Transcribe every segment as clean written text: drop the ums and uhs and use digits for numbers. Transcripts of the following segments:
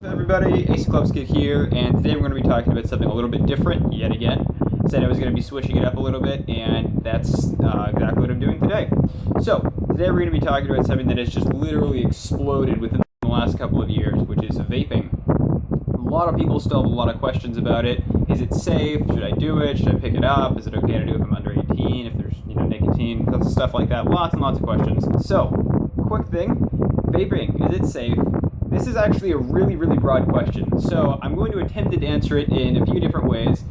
Hello everybody, e-cig here, and today we're going to be talking about something a little bit different, yet again. Said I was going to be switching it up a little bit, and that's exactly what I'm doing today. So, today we're going to be talking about something that has just literally exploded within the last couple of years, which is vaping. A lot of people still have a lot of questions about it. Is it safe? Should I do it? Should I pick it up? Is it okay to do it if I'm under 18? If there's, nicotine, stuff like that. Lots and lots of questions. So, quick thing, vaping, is it safe? This is actually a really, really broad question, so I'm going to attempt to answer it in a few different ways,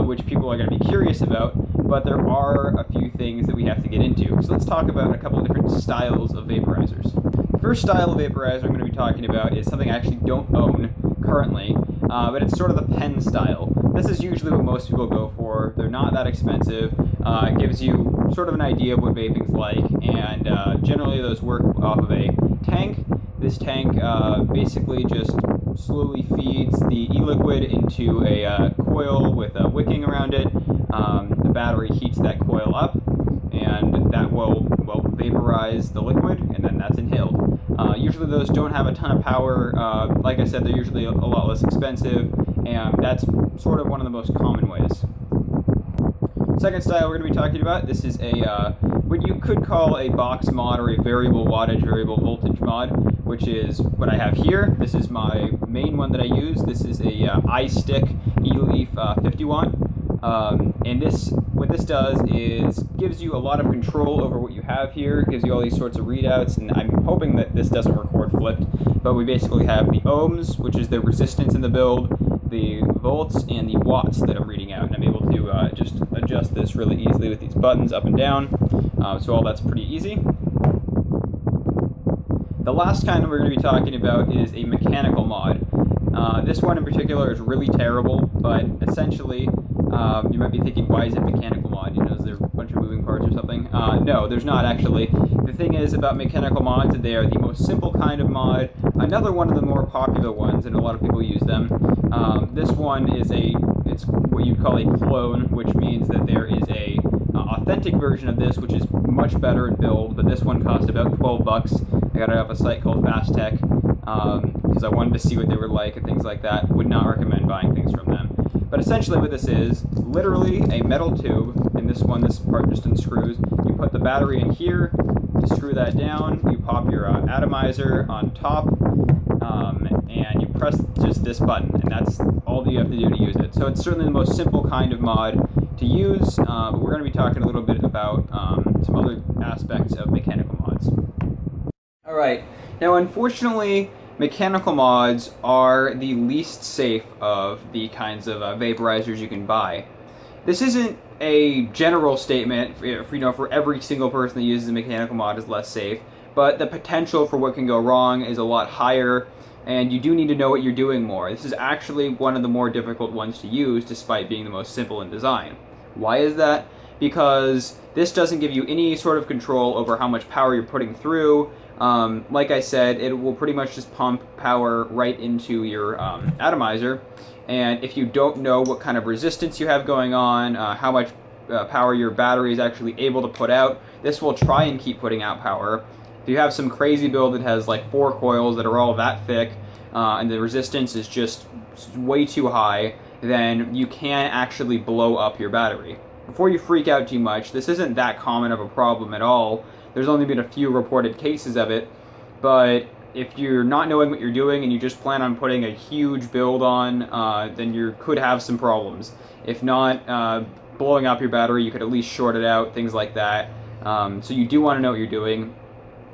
which people are going to be curious about, but there are a few things that we have to get into. So let's talk about a couple of different styles of vaporizers. The first style of vaporizer I'm going to be talking about is something I actually don't own currently, but it's sort of the pen style. This is usually what most people go for. They're not that expensive. It gives you sort of an idea of what vaping's like, and generally those work off of a tank. This tank basically just slowly feeds the e-liquid into a coil with a wicking around it. The battery heats that coil up, and that will vaporize the liquid, and then that's inhaled. Usually those don't have a ton of power. Like I said, they're usually a lot less expensive, and that's sort of one of the most common ways. Second style we're going to be talking about, this is a what you could call a box mod or a variable wattage, variable voltage mod, which is what I have here. This is my main one that I use. This is a iStick eLeaf 50 watt. And what this does is gives you a lot of control over what you have here. It gives you all these sorts of readouts, and I'm hoping that this doesn't record flipped, but we basically have the ohms, which is the resistance in the build, the volts, and the watts that I'm reading out, and I'm able to just adjust this really easily with these buttons up and down, so all that's pretty easy. The last kind that we're going to be talking about is a mechanical mod. This one in particular is really terrible, but essentially you might be thinking, why is it mechanical mod? Is there a bunch of moving parts or something? No, there's not actually. The thing is about mechanical mods that they are the most simple kind of mod. Another one of the more popular ones, and a lot of people use them. This one is it's what you'd call a clone, which means that there is a authentic version of this, which is much better in build, but this one cost about 12 bucks. I got it off a site called Fast Tech, because I wanted to see what they were like and things like that. Would not recommend buying things from them. But essentially what this is, literally a metal tube, and this part just unscrews. You put the battery in here, you screw that down, you pop your atomizer on top, and you press just this button, and that's all that you have to do to use it. So it's certainly the most simple kind of mod to use, but we're going to be talking a little bit about some other aspects of mechanical mods. Alright, now unfortunately, mechanical mods are the least safe of the kinds of vaporizers you can buy. This isn't a general statement for every single person that uses a mechanical mod is less safe, but the potential for what can go wrong is a lot higher, and you do need to know what you're doing more. This is actually one of the more difficult ones to use, despite being the most simple in design. Why is that? Because this doesn't give you any sort of control over how much power you're putting through. Like I said, it will pretty much just pump power right into your atomizer, and if you don't know what kind of resistance you have going on, how much power your battery is actually able to put out, this will try and keep putting out power. If you have some crazy build that has like 4 coils that are all that thick, and the resistance is just way too high, then you can actually blow up your battery. Before you freak out too much, this isn't that common of a problem at all. There's only been a few reported cases of it, but if you're not knowing what you're doing and you just plan on putting a huge build on, then you could have some problems. If not blowing up your battery, you could at least short it out, things like that. So you do want to know what you're doing.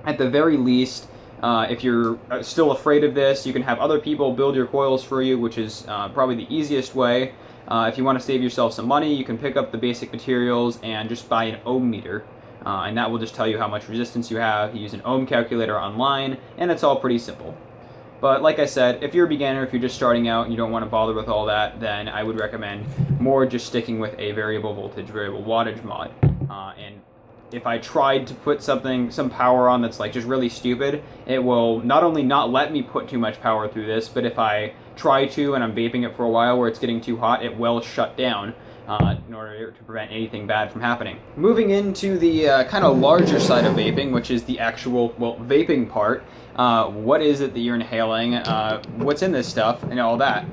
At the very least, if you're still afraid of this, you can have other people build your coils for you, which is probably the easiest way. If you want to save yourself some money, you can pick up the basic materials and just buy an ohm meter. And that will just tell you how much resistance you have. You use an ohm calculator online, and it's all pretty simple. But like I said, if you're a beginner, if you're just starting out and you don't want to bother with all that, then I would recommend more just sticking with a variable voltage, variable wattage mod. And if I tried to put some power on that's like just really stupid, it will not only not let me put too much power through this, but if I try to and I'm vaping it for a while where it's getting too hot, it will shut down. In order to prevent anything bad from happening. Moving into the kind of larger side of vaping, which is the actual, vaping part, what is it that you're inhaling, what's in this stuff, and all that.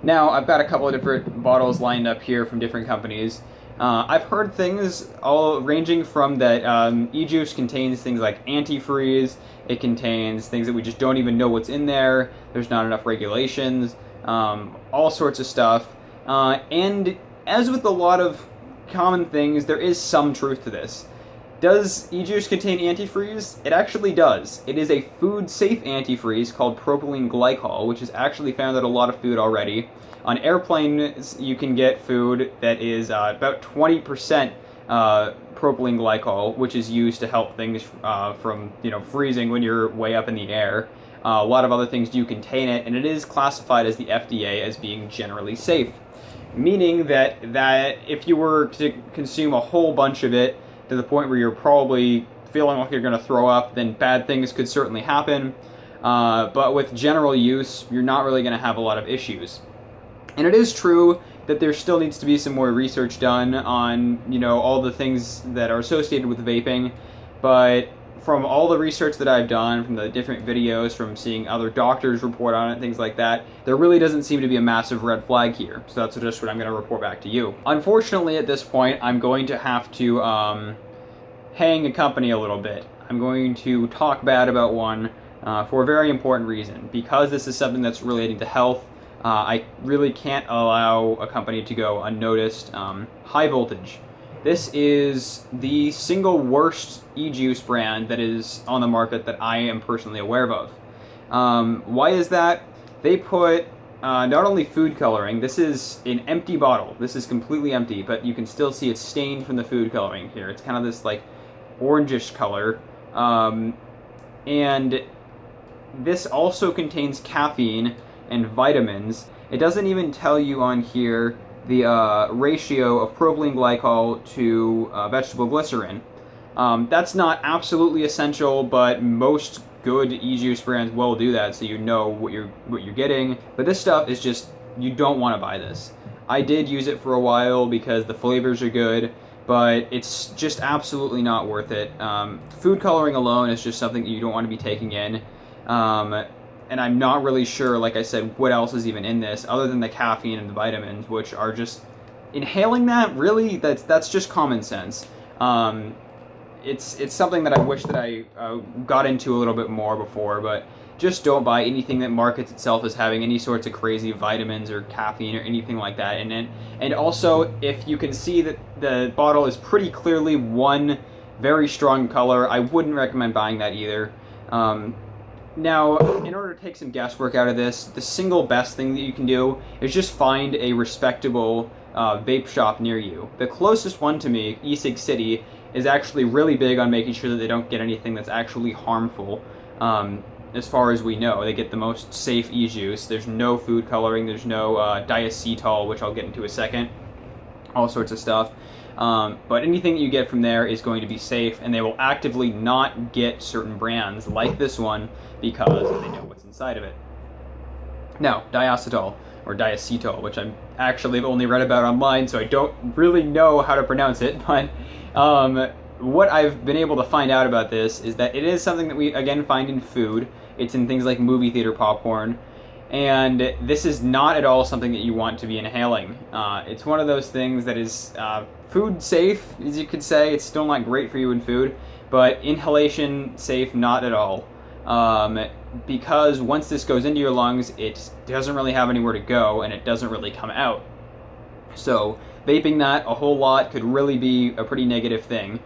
Now, I've got a couple of different bottles lined up here from different companies. I've heard things all ranging from that e-juice contains things like antifreeze, it contains things that we just don't even know what's in there, there's not enough regulations, all sorts of stuff. And as with a lot of common things, there is some truth to this. Does e-juice contain antifreeze? It actually does. It is a food-safe antifreeze called propylene glycol, which is actually found in a lot of food already. On airplanes, you can get food that is about 20% propylene glycol, which is used to help things from freezing when you're way up in the air. A lot of other things do contain it, and it is classified as the FDA as being generally safe, meaning that if you were to consume a whole bunch of it to the point where you're probably feeling like you're going to throw up, then bad things could certainly happen. But with general use, you're not really going to have a lot of issues. And it is true that there still needs to be some more research done on, all the things that are associated with vaping. But from all the research that I've done, from the different videos, from seeing other doctors report on it, things like that, there really doesn't seem to be a massive red flag here. So that's just what I'm going to report back to you. Unfortunately, at this point, I'm going to have to hang a company a little bit. I'm going to talk bad about one for a very important reason. Because this is something that's relating to health, I really can't allow a company to go unnoticed. High Voltage. This is the single worst e-juice brand that is on the market that I am personally aware of. Why is that? They put not only food coloring, this is an empty bottle. This is completely empty, but you can still see it's stained from the food coloring here. It's kind of this like orangish color. And this also contains caffeine and vitamins. It doesn't even tell you on here the ratio of propylene glycol to vegetable glycerin. That's not absolutely essential, but most good e-juice brands will do that, so you know what you're getting. But this stuff is just, you don't want to buy this. I did use it for a while because the flavors are good, but it's just absolutely not worth it. Food coloring alone is just something that you don't want to be taking in. And I'm not really sure, like I said, what else is even in this other than the caffeine and the vitamins, which are just, inhaling that, really, that's just common sense. It's something that I wish that I got into a little bit more before, but just don't buy anything that markets itself as having any sorts of crazy vitamins or caffeine or anything like that in it. And also, if you can see that the bottle is pretty clearly one very strong color, I wouldn't recommend buying that either. Now, in order to take some guesswork out of this, the single best thing that you can do is just find a respectable vape shop near you. The closest one to me, e-cig City, is actually really big on making sure that they don't get anything that's actually harmful. As far as we know, they get the most safe e-juice. There's no food coloring, there's no diacetyl, which I'll get into a second, all sorts of stuff. But anything that you get from there is going to be safe, and they will actively not get certain brands like this one because they know what's inside of it. Now, diacetyl, or diacetyl, which I'm actually only read about online, so I don't really know how to pronounce it, but what I've been able to find out about this is that it is something that we, again, find in food. It's in things like movie theater popcorn, and this is not at all something that you want to be inhaling. It's one of those things that is food safe, as you could say. It's still not great for you in food, but inhalation safe, not at all. Because once this goes into your lungs, it doesn't really have anywhere to go, and it doesn't really come out. So vaping that a whole lot could really be a pretty negative thing.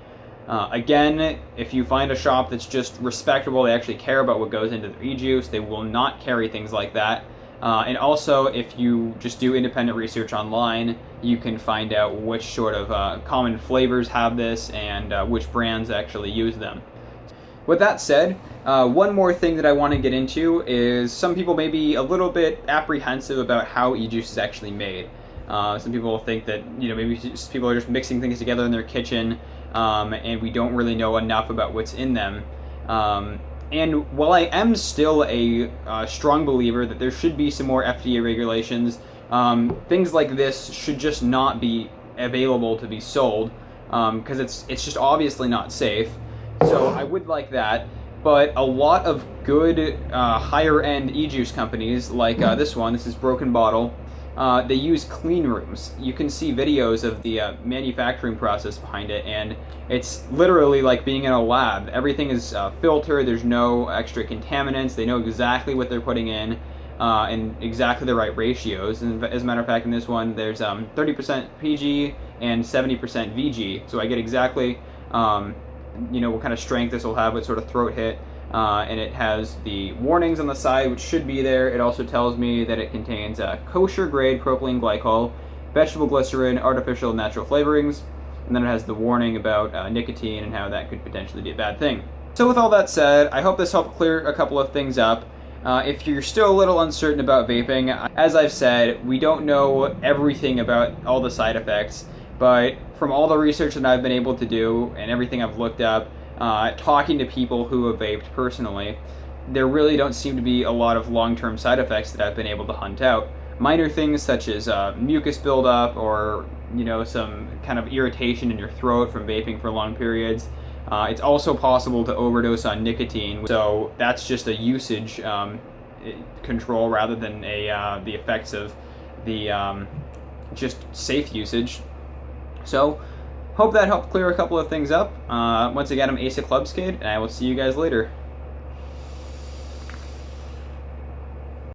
Again, if you find a shop that's just respectable, they actually care about what goes into their e-juice, they will not carry things like that. And also, if you just do independent research online, you can find out which sort of common flavors have this and which brands actually use them. With that said, one more thing that I want to get into is some people may be a little bit apprehensive about how e-juice is actually made. Some people think that maybe people are just mixing things together in their kitchen, and we don't really know enough about what's in them. And while I am still a strong believer that there should be some more FDA regulations, things like this should just not be available to be sold because it's just obviously not safe. So I would like that. But a lot of good higher end e-juice companies, like this one, this is Broken Bottle, they use clean rooms. You can see videos of the manufacturing process behind it, and it's literally like being in a lab. Everything is filtered, there's no extra contaminants, they know exactly what they're putting in, and exactly the right ratios. And as a matter of fact, in this one, there's 30% PG and 70% VG, so I get exactly what kind of strength this will have, what sort of throat hit. And it has the warnings on the side, which should be there. It also tells me that it contains kosher grade propylene glycol, vegetable glycerin, artificial and natural flavorings, and then it has the warning about nicotine and how that could potentially be a bad thing. So with all that said, I hope this helped clear a couple of things up. If you're still a little uncertain about vaping, as I've said, we don't know everything about all the side effects, but from all the research that I've been able to do and everything I've looked up, talking to people who have vaped personally, there really don't seem to be a lot of long-term side effects that I've been able to hunt out. Minor things such as mucus buildup or some kind of irritation in your throat from vaping for long periods. It's also possible to overdose on nicotine, so that's just a usage control rather than the effects of the just safe usage. So, hope that helped clear a couple of things up. Once again, I'm e-cig Kid, and I will see you guys later.